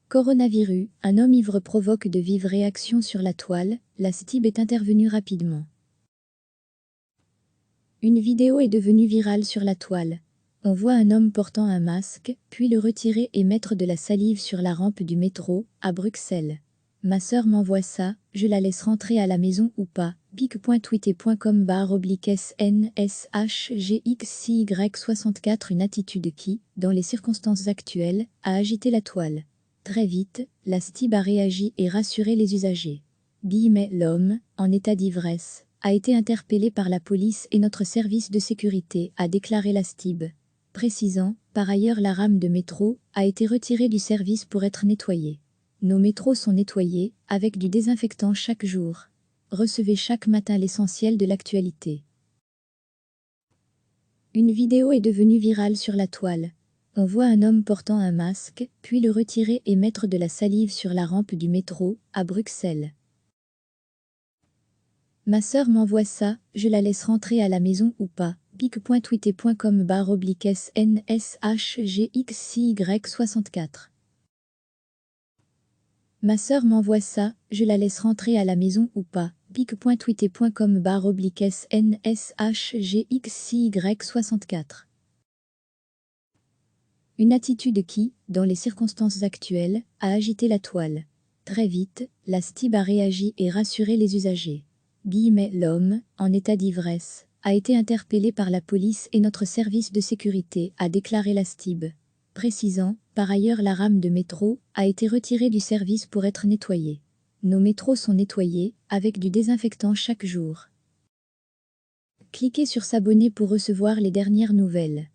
Coronavirus, un homme ivre provoque de vives réactions sur la toile, la STIB est intervenue rapidement. Une vidéo est devenue virale sur la toile. On voit un homme portant un masque, puis le retirer et mettre de la salive sur la rampe du métro, à Bruxelles. Ma sœur m'envoie ça, je la laisse rentrer à la maison ou pas. pic.twitter.com/NSHGXCY64 Une attitude qui, dans les circonstances actuelles, a agité la toile. Très vite, la STIB a réagi et rassuré les usagers. L'homme, en état d'ivresse, a été interpellé par la police et notre service de sécurité, a déclaré la STIB. Précisant, par ailleurs la rame de métro a été retirée du service pour être nettoyée. Nos métros sont nettoyés, avec du désinfectant chaque jour. Recevez chaque matin l'essentiel de l'actualité. Une vidéo est devenue virale sur la toile. On voit un homme portant un masque, puis le retirer et mettre de la salive sur la rampe du métro, à Bruxelles. Ma sœur m'envoie ça, je la laisse rentrer à la maison ou pas. pic.twitter.com/NSHGXCY64 Ma sœur m'envoie ça, je la laisse rentrer à la maison ou pas. pic.twitter.com/NSHGXCY64 Une attitude qui, dans les circonstances actuelles, a agité la toile. Très vite, la STIB a réagi et rassuré les usagers. L'homme, en état d'ivresse, a été interpellé par la police et notre service de sécurité, a déclaré la STIB. Précisant, par ailleurs la rame de métro a été retirée du service pour être nettoyée. Nos métros sont nettoyés, avec du désinfectant chaque jour. Cliquez sur s'abonner pour recevoir les dernières nouvelles.